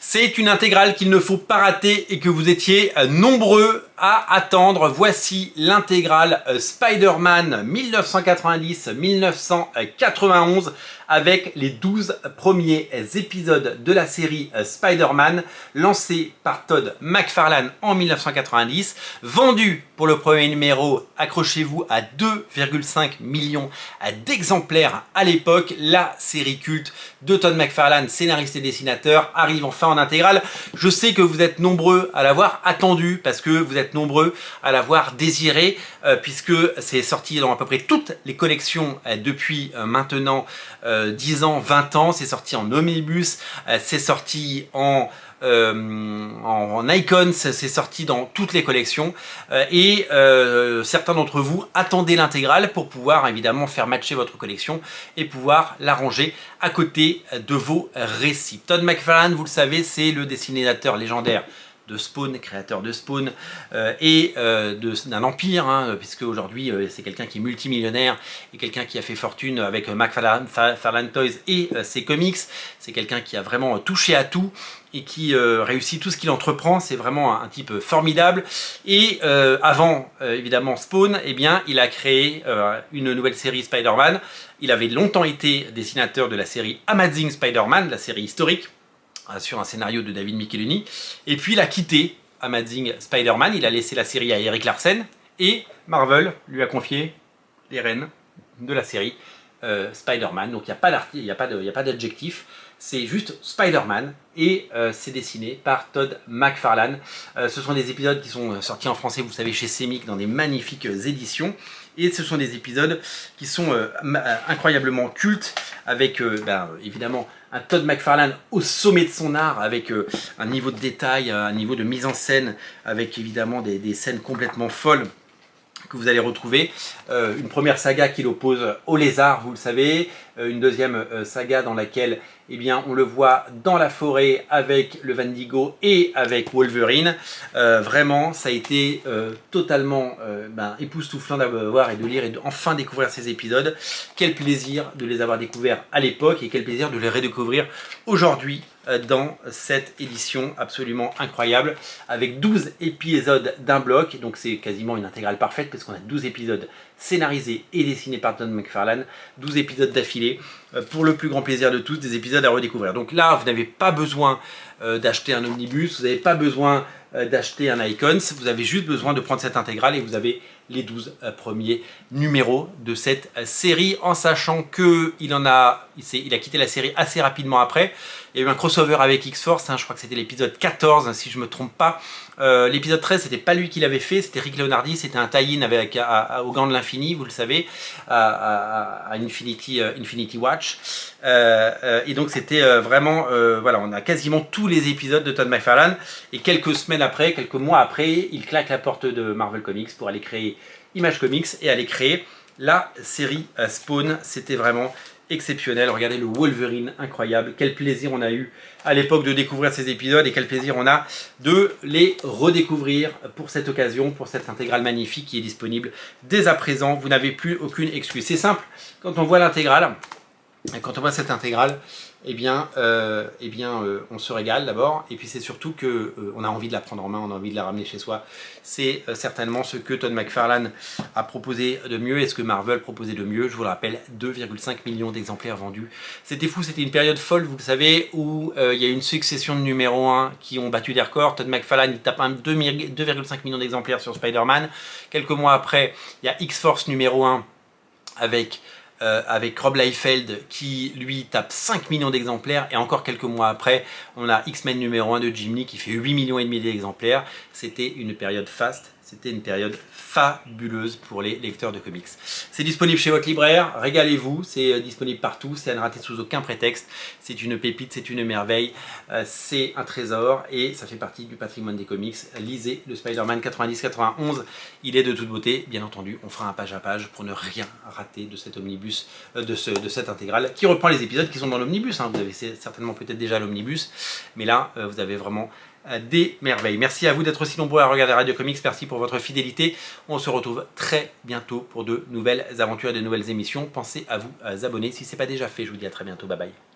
C'est une intégrale qu'il ne faut pas rater et que vous étiez nombreux à attendre. Voici l'intégrale Spider-Man 1990-1991 avec les 12 premiers épisodes de la série Spider-Man lancée par Todd McFarlane en 1990, vendu pour le premier numéro, accrochez-vous, à 2,5 millions d'exemplaires à l'époque. La série culte de Todd McFarlane, scénariste et dessinateur, arrive enfin en intégrale. Je sais que vous êtes nombreux à l'avoir attendu parce que vous êtes nombreux à l'avoir désiré puisque c'est sorti dans à peu près toutes les collections depuis maintenant 10 ans, 20 ans. C'est sorti en omnibus, c'est sorti en Icons, c'est sorti dans toutes les collections et certains d'entre vous attendaient l'intégrale pour pouvoir évidemment faire matcher votre collection et pouvoir la ranger à côté de vos récits. Todd McFarlane, vous le savez, c'est le dessinateur légendaire de Spawn, créateur de Spawn et d'un empire, hein, puisque aujourd'hui c'est quelqu'un qui est multimillionnaire et quelqu'un qui a fait fortune avec McFarlane Toys et ses comics. C'est quelqu'un qui a vraiment touché à tout et qui réussit tout ce qu'il entreprend. C'est vraiment un type formidable. Et avant évidemment Spawn, eh bien, il a créé une nouvelle série Spider-Man. Il avait longtemps été dessinateur de la série Amazing Spider-Man, la série historique, sur un scénario de David Michelinie, et puis il a quitté Amazing Spider-Man, il a laissé la série à Erik Larsen, et Marvel lui a confié les rênes de la série Spider-Man. Donc il n'y a pas d'adjectif, c'est juste Spider-Man, et c'est dessiné par Todd McFarlane. Ce sont des épisodes qui sont sortis en français, vous savez, chez Semic, dans des magnifiques éditions, et ce sont des épisodes qui sont incroyablement cultes, avec évidemment un Todd McFarlane au sommet de son art, avec un niveau de détail, un niveau de mise en scène, avec évidemment des scènes complètement folles que vous allez retrouver. Une première saga qui l'oppose au lézard, vous le savez, une deuxième saga dans laquelle on le voit dans la forêt avec le Wendigo et avec Wolverine. Vraiment, ça a été totalement époustouflant d'avoir et de lire et d'enfin découvrir ces épisodes. Quel plaisir de les avoir découverts à l'époque et quel plaisir de les redécouvrir aujourd'hui dans cette édition absolument incroyable avec 12 épisodes d'un bloc. Donc c'est quasiment une intégrale parfaite parce qu'on a 12 épisodes scénarisés et dessinés par Todd McFarlane, 12 épisodes d'affilée pour le plus grand plaisir de tous, des épisodes à redécouvrir. Donc là, vous n'avez pas besoin d'acheter un omnibus, vous n'avez pas besoin d'acheter un Icons, vous avez juste besoin de prendre cette intégrale et vous avez les 12 premiers numéros de cette série, en sachant qu'il a quitté la série assez rapidement après. Il y a eu un crossover avec X-Force, je crois que c'était l'épisode 14 si je ne me trompe pas. L'épisode 13, c'était pas lui qui l'avait fait, c'était Rick Leonardi, c'était un tie-in au Gant de l'Infini, vous le savez, à Infinity Watch. Et donc c'était vraiment, voilà, on a quasiment tous les épisodes de Todd McFarlane, et quelques semaines après, quelques mois après, il claque la porte de Marvel Comics pour aller créer Image Comics et aller créer la série Spawn. C'était vraiment exceptionnel. Regardez le Wolverine, incroyable. Quel plaisir on a eu à l'époque de découvrir ces épisodes et quel plaisir on a de les redécouvrir pour cette occasion, pour cette intégrale magnifique qui est disponible dès à présent. Vous n'avez plus aucune excuse. C'est simple, quand on voit l'intégrale, quand on voit cette intégrale, on se régale d'abord, et puis c'est surtout que on a envie de la prendre en main, on a envie de la ramener chez soi. C'est certainement ce que Todd McFarlane a proposé de mieux et ce que Marvel proposait de mieux. Je vous le rappelle, 2,5 millions d'exemplaires vendus. C'était fou, c'était une période folle, vous le savez, où il y a eu une succession de numéros 1 qui ont battu des records. Todd McFarlane, il tape 2,5 millions d'exemplaires sur Spider-Man. Quelques mois après, il y a X-Force numéro 1 avec Rob Liefeld qui lui tape 5 millions d'exemplaires, et encore quelques mois après on a X-Men numéro 1 de Jim Lee qui fait 8,5 millions d'exemplaires. C'était une période faste, c'était une période fabuleuse pour les lecteurs de comics. C'est disponible chez votre libraire, régalez-vous, c'est disponible partout, c'est à ne rater sous aucun prétexte, c'est une pépite, c'est une merveille, c'est un trésor et ça fait partie du patrimoine des comics. Lisez le Spider-Man 90-91, il est de toute beauté, bien entendu, on fera un page à page pour ne rien rater de cet omnibus, de cette intégrale qui reprend les épisodes qui sont dans l'omnibus, vous avez certainement peut-être déjà l'omnibus, mais là vous avez vraiment des merveilles. Merci à vous d'être aussi nombreux à regarder Radio Comics, merci pour votre fidélité. On se retrouve très bientôt pour de nouvelles aventures et de nouvelles émissions. Pensez à vous abonner si ce n'est pas déjà fait. Je vous dis à très bientôt, bye bye.